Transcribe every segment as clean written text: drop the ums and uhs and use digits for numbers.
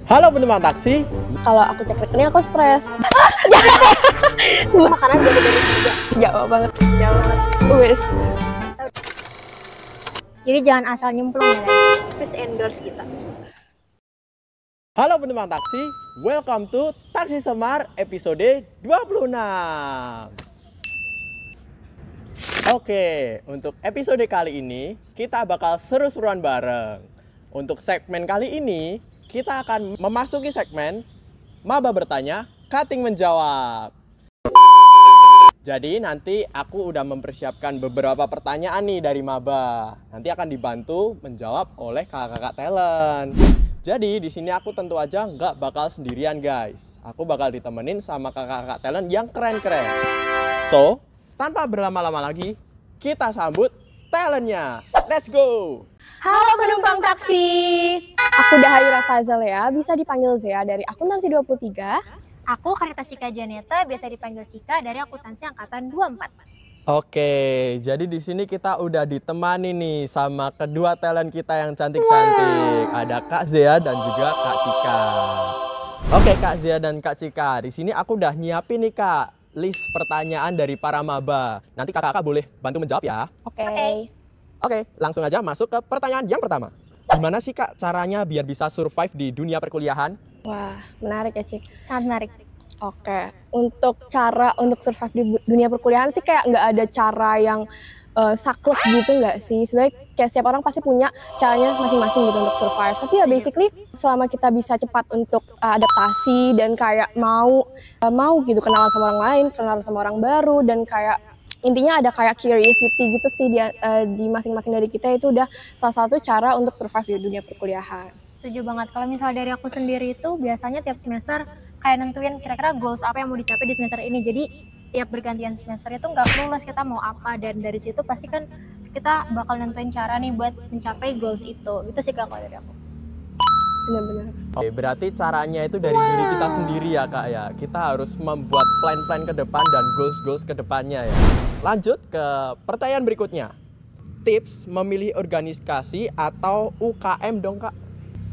Halo penumpang taksi. Kalau aku cek rekening aku stres. Semua makanan jadi dari juga. Jauh banget. Jauh banget. Wes. Jadi jangan asal nyemplung ya guys. Please endorse kita. Halo penumpang taksi, welcome to Taksi Semar episode 26. Oke, untuk episode kali ini kita bakal seru-seruan bareng. Untuk segmen kali ini kita akan memasuki segmen Maba bertanya, Cutting menjawab. Jadi nanti aku udah mempersiapkan beberapa pertanyaan nih dari Maba. Nanti akan dibantu menjawab oleh kakak-kakak talent. Jadi di sini aku tentu aja nggak bakal sendirian guys. Aku bakal ditemenin sama kakak-kakak talent yang keren-keren. So, tanpa berlama-lama lagi, kita sambut talentnya. Let's go! Halo penumpang taksi. Aku Dahayura Fazalea, bisa dipanggil Zea dari akuntansi 23. Aku Karita Cika Janeta, biasa dipanggil Cika dari akuntansi angkatan 24. Oke, jadi di sini kita udah ditemani nih sama kedua talent kita yang cantik-cantik. Ada Kak Zea dan juga Kak Cika. Oke, Kak Zea dan Kak Cika, di sini aku udah nyiapin nih Kak list pertanyaan dari para maba. Nanti kakak-kakak boleh bantu menjawab ya. Oke, langsung aja masuk ke pertanyaan yang pertama. Gimana sih Kak caranya biar bisa survive di dunia perkuliahan? Wah, menarik ya Cik. Sangat menarik. Oke, untuk survive di dunia perkuliahan sih kayak nggak ada cara yang saklek gitu nggak sih? Sebenarnya kayak setiap orang pasti punya caranya masing-masing gitu untuk survive. Tapi ya basically selama kita bisa cepat untuk adaptasi dan kayak mau gitu kenalan sama orang lain, kenalan sama orang baru dan kayak intinya ada kayak curiosity gitu sih di masing-masing dari kita itu udah salah satu cara untuk survive di dunia perkuliahan. Setuju banget. Kalau misalnya dari aku sendiri itu biasanya tiap semester kayak nentuin kira-kira goals apa yang mau dicapai di semester ini. Jadi tiap bergantian semester itu nggak melulus kita mau apa, dan dari situ pasti kan kita bakal nentuin cara nih buat mencapai goals itu. Itu sih Kak kalau dari aku. Benar-benar. Oke, berarti caranya itu dari diri kita sendiri ya Kak ya. Kita harus membuat plan-plan ke depan dan goals-goals ke depannya ya. Lanjut ke pertanyaan berikutnya. Tips memilih organisasi atau UKM dong Kak?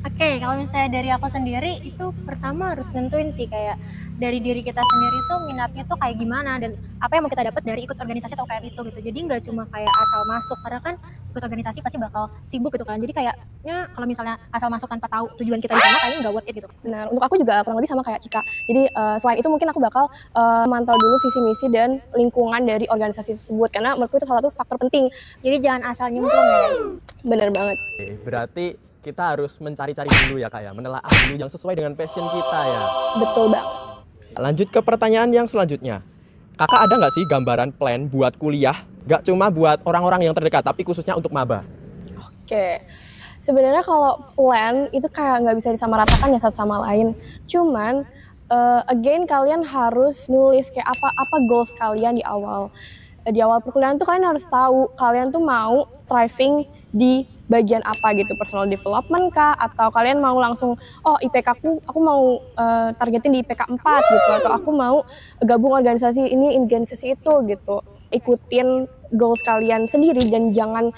Oke, kalau misalnya dari aku sendiri itu pertama harus nentuin sih kayak dari diri kita sendiri tuh minatnya tuh kayak gimana dan apa yang mau kita dapat dari ikut organisasi atau UKM itu gitu. Jadi nggak cuma kayak asal masuk, karena kan ikut organisasi pasti bakal sibuk gitu kan. Jadi kayaknya kalau misalnya asal masuk tanpa tahu tujuan kita di sana kayaknya nggak worth it gitu. Benar, untuk aku juga kurang lebih sama kayak Cika. Jadi selain itu mungkin aku bakal memantau dulu visi misi dan lingkungan dari organisasi tersebut karena menurutku itu salah satu faktor penting. Jadi jangan asal nyemplung ya guys. Bener banget. Oke, berarti kita harus mencari-cari dulu ya Kak ya, menelaah dulu yang sesuai dengan passion kita ya. Betul banget. Lanjut ke pertanyaan yang selanjutnya. Kakak ada nggak sih gambaran plan buat kuliah? Nggak cuma buat orang-orang yang terdekat, tapi khususnya untuk maba. Oke, sebenarnya kalau plan itu kayak nggak bisa disamaratakan ya satu sama lain. Cuman, again kalian harus nulis kayak apa goals kalian di awal. Di awal perkuliahan tuh kalian harus tahu kalian tuh mau thriving di bagian apa gitu, personal development kah, atau kalian mau langsung IPK aku mau targetin di IPK 4 gitu, atau aku mau gabung organisasi ini organisasi itu gitu. Ikutin goals kalian sendiri dan jangan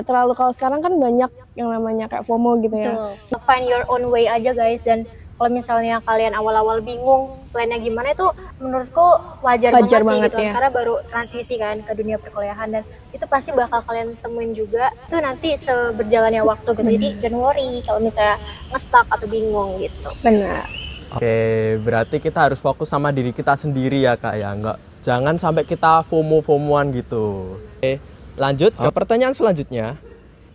terlalu, kalau sekarang kan banyak yang namanya kayak FOMO gitu ya. Betul. Find your own way aja guys, dan kalau misalnya kalian awal-awal bingung plannya gimana, itu menurutku wajar banget sih gitu ya. Karena baru transisi kan ke dunia perkuliahan, dan itu pasti bakal kalian temuin juga itu nanti seberjalannya waktu gitu. Jadi don't worry kalau misalnya nge-stuck atau bingung gitu. Benar. Oke, berarti kita harus fokus sama diri kita sendiri ya Kak ya. Jangan sampai kita FOMO-FOMOan gitu. Oke, lanjut ke pertanyaan selanjutnya.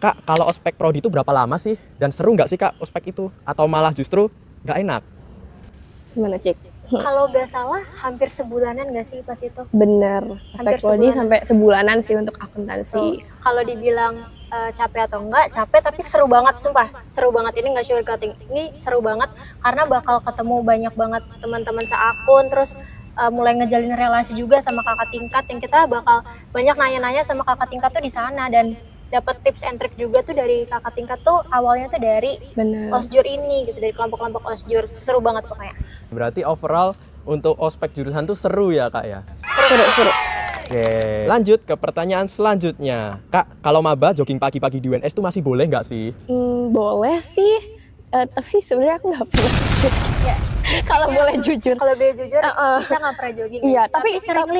Kak, kalau ospek prodi itu berapa lama sih? Dan seru nggak sih Kak ospek itu? Atau malah justru nggak enak? Gimana Cik? Kalau nggak salah hampir sebulanan nggak sih pas itu? Bener, ospek prodi sampai sebulanan sih untuk akuntansi. Kalau dibilang capek atau enggak, capek tapi seru banget, sumpah seru banget. Ini nggak sugarcoating, ini seru banget karena bakal ketemu banyak banget teman-teman seakun, terus mulai ngejalin relasi juga sama kakak tingkat yang kita bakal banyak nanya-nanya sama kakak tingkat tuh di sana, dan dapat tips and trick juga tuh dari kakak tingkat tuh awalnya tuh dari osjur ini gitu, dari kelompok-kelompok osjur. Seru banget pokoknya. Berarti overall untuk ospek jurusan tuh seru ya Kak ya? Seru. Oke, lanjut ke pertanyaan selanjutnya. Kak, kalau maba jogging pagi-pagi di UNS tuh masih boleh nggak sih? Boleh sih. Tapi sebenarnya aku nggak pernah. Ya. Kalau boleh jujur. Kalau boleh jujur, kita nggak pernah jogging. Iya, guys. tapi sering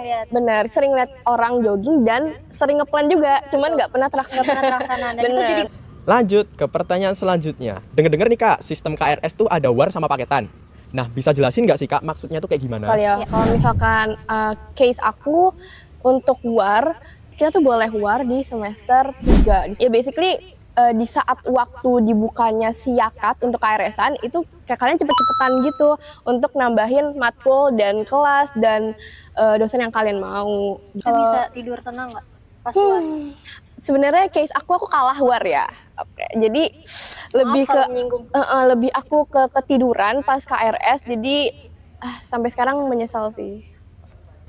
lihat. Bener, sering lihat orang jogging dan sering ngeplan juga, cuman nggak pernah terlaksana. Dan itu jadi Lanjut ke pertanyaan selanjutnya. Dengar-dengar nih Kak, sistem KRS tuh ada war sama paketan. Nah, bisa jelasin nggak sih Kak, maksudnya tuh kayak gimana? Kalau misalkan case aku untuk war, kita tuh boleh war di semester 3. Ya basically di saat waktu dibukanya siakat untuk KRS-an itu kayak kalian cepet-cepetan gitu untuk nambahin matkul dan kelas dan dosen yang kalian mau. kita bisa tidur tenang nggak pas war? Sebenarnya case aku kalah war ya. Oke, jadi lebih Maaf ke kalau menyinggung. lebih aku ke ketiduran pas KRS, jadi sampai sekarang menyesal sih.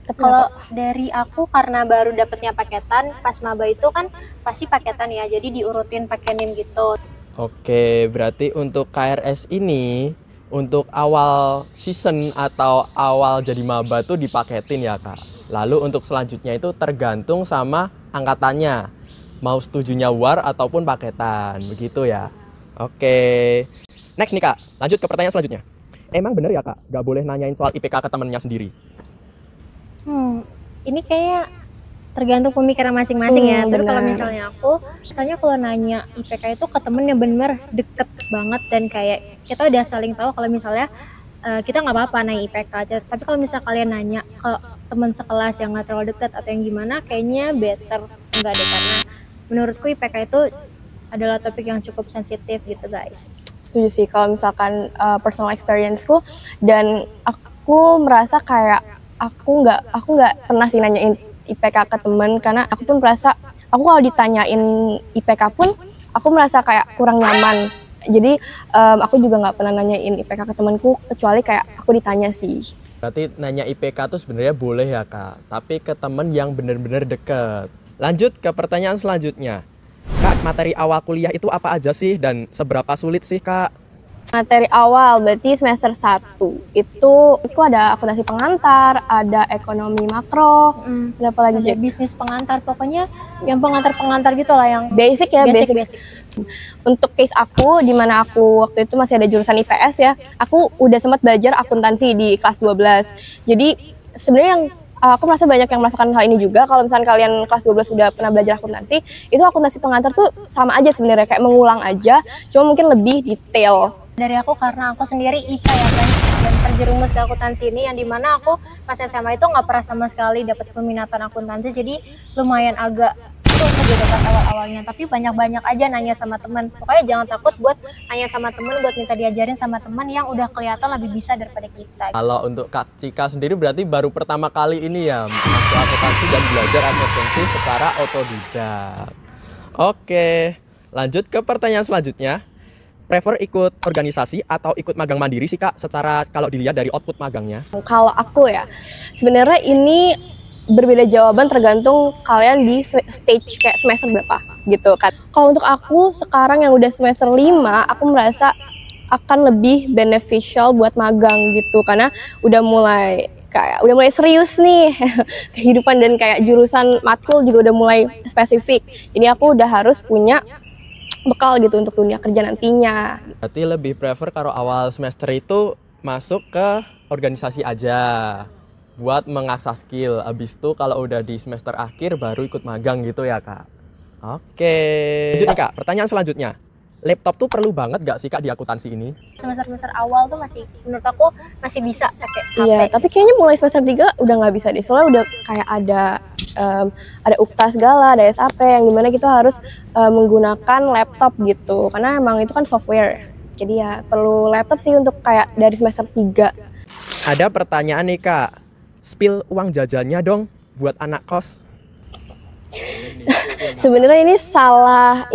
Tapi Kalau dari aku karena baru dapetnya paketan, pas maba itu kan pasti paketan ya, jadi diurutin pakai NIM gitu. Oke, berarti untuk KRS ini untuk awal season atau awal jadi maba tuh dipaketin ya Kak. Lalu untuk selanjutnya itu tergantung sama angkatannya. Mau setujunya war ataupun paketan, begitu ya. Oke. Next nih Kak, lanjut ke pertanyaan selanjutnya. Emang bener ya Kak, gak boleh nanyain soal IPK ke temennya sendiri? Ini kayak tergantung pemikiran masing-masing ya. Terus kalau Benar. misalnya kalau nanya IPK itu ke temen yang bener deket banget dan kayak kita udah saling tahu kalau misalnya kita nggak apa-apa nanya IPK aja. Tapi kalau misalnya kalian nanya ke teman sekelas yang nggak terlalu dekat atau yang gimana, kayaknya better enggak deh, karena menurutku IPK itu adalah topik yang cukup sensitif gitu guys. setuju sih kalau misalkan personal experience-ku, dan aku merasa kayak aku nggak pernah sih nanyain IPK ke temen, karena aku pun merasa aku kalau ditanyain IPK pun aku merasa kayak kurang nyaman. Jadi aku juga nggak pernah nanyain IPK ke temanku kecuali kayak aku ditanya sih. Berarti nanya IPK tuh sebenarnya boleh ya Kak, tapi ke temen yang bener-bener deket. Lanjut ke pertanyaan selanjutnya. Kak, materi awal kuliah itu apa aja sih dan seberapa sulit sih Kak? Materi awal berarti semester 1 itu ada akuntansi pengantar, ada ekonomi makro, ada apa lagi Ada sih? bisnis pengantar, pokoknya yang pengantar gitu lah, yang Basic ya, basic. Untuk case aku, di mana aku waktu itu masih ada jurusan IPS ya, aku udah sempat belajar akuntansi di kelas 12. Jadi sebenarnya yang aku merasa banyak yang merasakan hal ini juga. Kalau misalnya kalian kelas 12 sudah pernah belajar akuntansi, itu akuntansi pengantar tuh sama aja sebenarnya, kayak mengulang aja, cuma mungkin lebih detail. Dari aku karena aku sendiri IPA ya kan, dan terjerumus di akuntansi ini, yang dimana aku pas SMA itu nggak pernah sama sekali dapat peminatan akuntansi, jadi lumayan agak itu dekat awal-awalnya, tapi banyak-banyak aja nanya sama teman. Pokoknya jangan takut buat nanya sama teman, buat minta diajarin sama teman yang udah kelihatan lebih bisa daripada kita. Kalau untuk Kak Cika sendiri berarti baru pertama kali ini ya masuk akuntansi dan belajar akuntansi secara otodidak. Oke, lanjut ke pertanyaan selanjutnya. Prefer ikut organisasi atau ikut magang mandiri sih Kak, secara kalau dilihat dari output magangnya? Kalau aku ya, sebenarnya ini berbeda jawaban tergantung kalian di stage kayak semester berapa gitu kan. Kalau untuk aku sekarang yang udah semester 5, aku merasa akan lebih beneficial buat magang gitu, karena udah mulai serius nih kehidupan, dan kayak jurusan matkul juga udah mulai spesifik. Jadi aku udah harus punya bekal gitu untuk dunia kerja nantinya. Berarti lebih prefer kalau awal semester itu masuk ke organisasi aja buat mengasah skill. Abis itu kalau udah di semester akhir baru ikut magang gitu ya Kak. Oke. Lanjut nih Kak, pertanyaan selanjutnya. Laptop tuh perlu banget gak sih Kak di akuntansi ini? Semester-semester awal tuh masih, menurut aku masih bisa pakai HP. Iya, tapi kayaknya mulai semester 3 udah nggak bisa deh. Soalnya udah kayak ada UKTA segala, ada SAP yang dimana kita harus menggunakan laptop gitu. Karena emang itu kan software. Jadi ya perlu laptop sih untuk kayak dari semester 3. Ada pertanyaan nih Kak. Spill uang jajannya dong buat anak kos. Sebenarnya ini salah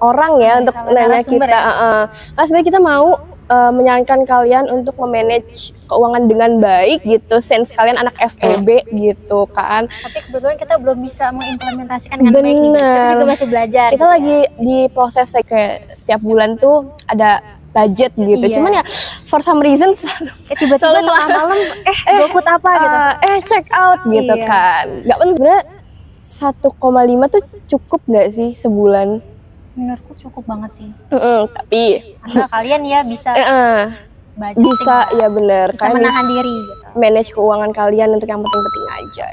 orang ya untuk salah nanya narasumber kita. Nah, sebenarnya kita mau menyarankan kalian untuk memanage keuangan dengan baik gitu, since kalian anak FEB gitu kan. Tapi kebetulan kita belum bisa mengimplementasikan dengan baik nih. Kita juga masih belajar. Kita gitu lagi di proses kayak setiap bulan tuh ada budget gitu. Iya. Cuman ya for some reason tiba-tiba selalu tengah malam GoFood apa gitu. check out gitu Iya. kan. Nggak penting sebenarnya. 1,5 tuh cukup nggak sih sebulan Menurutku cukup banget sih. Tapi Karena kalian ya bisa budgeting bisa lah. ya bener. Bisa Kalian menahan diri gitu. manage keuangan kalian untuk yang penting-penting aja.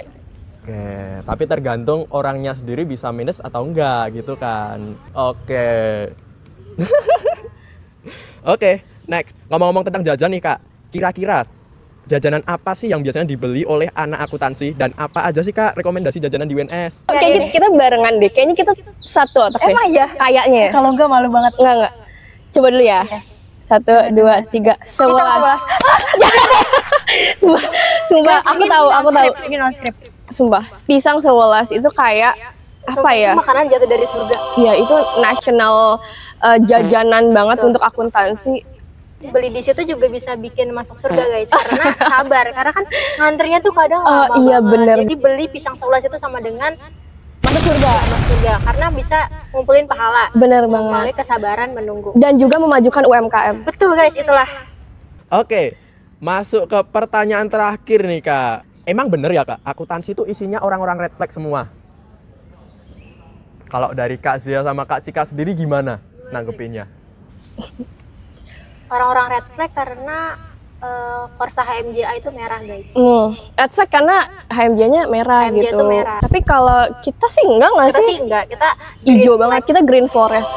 Oke, tapi tergantung orangnya sendiri bisa minus atau enggak gitu kan. Oke. Oke, next. Ngomong-ngomong tentang jajan nih Kak, kira-kira jajanan apa sih yang biasanya dibeli oleh anak akuntansi dan apa aja sih Kak rekomendasi jajanan di UNS? Kayaknya kita barengan deh. Kayaknya kita satu otak Emang deh. ya? Kayaknya ya. Kalau enggak malu banget. Enggak. Coba dulu ya. Oke. 1, 2, 3, 11. Sumpah, aku tahu. Ini non script. Sumpah, pisang 11 itu kayak apa ya? Itu makanan jatuh dari surga. Ya itu national jajanan banget untuk akuntansi. Beli di situ juga bisa bikin masuk surga guys, karena sabar, karena kan ngantrinya tuh kadang Oh, lama iya, banget. bener. Jadi beli pisang 11 itu sama dengan Masuk surga. masuk surga, karena bisa ngumpulin pahala. Bener Melalui banget. kesabaran menunggu. Dan juga memajukan UMKM. Betul guys, itulah. Oke, masuk ke pertanyaan terakhir nih Kak. Emang bener ya Kak, akuntansi itu isinya orang-orang red flag semua? Kalau dari Kak Zia sama Kak Cika sendiri gimana nanggepinnya? Orang-orang red flag karena Korsa HMJA itu merah guys. Red flag karena HMJ-nya merah HMJ gitu. itu merah. Tapi kalau kita sih enggak nggak Kita sih? sih enggak, kita Hijau green banget. flag. Kita green forest.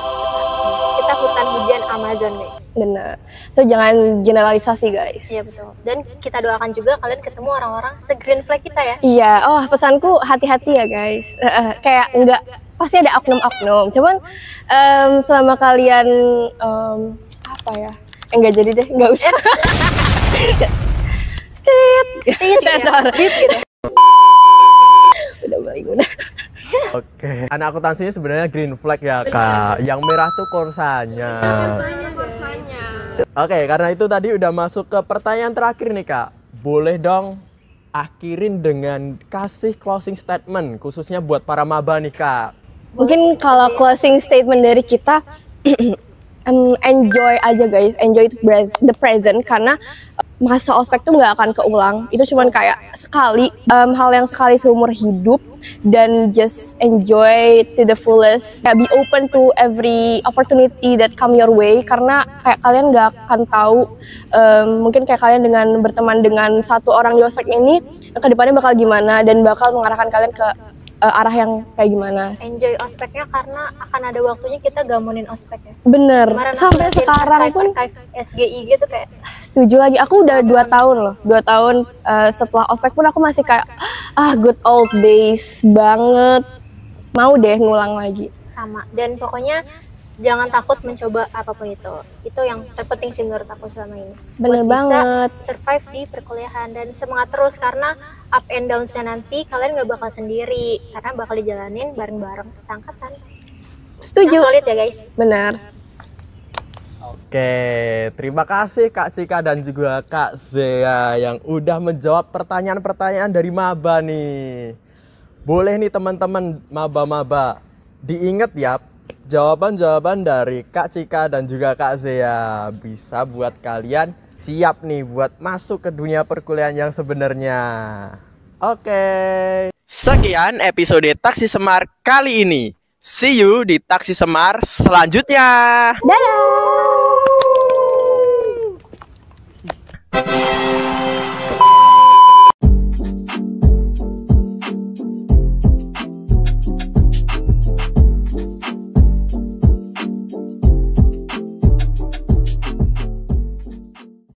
Kita hutan hujan Amazon guys. Bener. So jangan generalisasi guys. Iya betul. Dan kita doakan juga kalian ketemu orang-orang se-green flag kita ya. Iya, oh pesanku hati-hati ya guys. Kayak enggak, pasti ada oknum-oknum. Cuman selama kalian apa ya? Enggak jadi deh, enggak usah. Street. Sensor. Gitu. Udah balik udah. Oke, anak akuntansinya sebenarnya green flag ya Kak. Yang merah tuh korsanya. Oke, karena itu tadi udah masuk ke pertanyaan terakhir nih Kak. Boleh dong akhirin dengan kasih closing statement khususnya buat para maba nih Kak. Mungkin kalau closing statement dari kita enjoy aja guys, enjoy the present karena masa ospek tuh nggak akan keulang. Itu cuman kayak sekali, hal yang sekali seumur hidup, dan just enjoy to the fullest. Kayak be open to every opportunity that come your way, karena kayak kalian nggak akan tahu, mungkin kayak kalian dengan berteman dengan satu orang di ospek ini, kedepannya bakal gimana dan bakal mengarahkan kalian ke arah yang kayak gimana. Enjoy ospeknya karena akan ada waktunya kita gamunin ospek ya. Bener, Kemarin aku sampai liatin sekarang pun archive SGI gitu kayak setuju lagi. Aku udah 2 tahun loh, 2 tahun setelah ospek pun aku masih kayak good old days banget. Mau deh ngulang lagi. sama. Dan pokoknya jangan takut mencoba apapun itu. Itu yang terpenting sih menurut aku selama ini. Bener Buat banget. bisa survive di perkuliahan dan semangat terus karena up and downs-nya nanti kalian nggak bakal sendiri karena bakal dijalanin bareng-bareng seangkatan. Setuju. Yang solid ya guys. Benar. Oke, terima kasih Kak Cika dan juga Kak Zea yang udah menjawab pertanyaan-pertanyaan dari maba nih. Boleh nih teman-teman maba-maba, diingat ya jawaban-jawaban dari Kak Cika dan juga Kak Zea. Bisa buat kalian siap nih buat masuk ke dunia perkuliahan yang sebenarnya. Oke. Sekian episode Taksi Semar kali ini. See you di Taksi Semar selanjutnya. Dadah.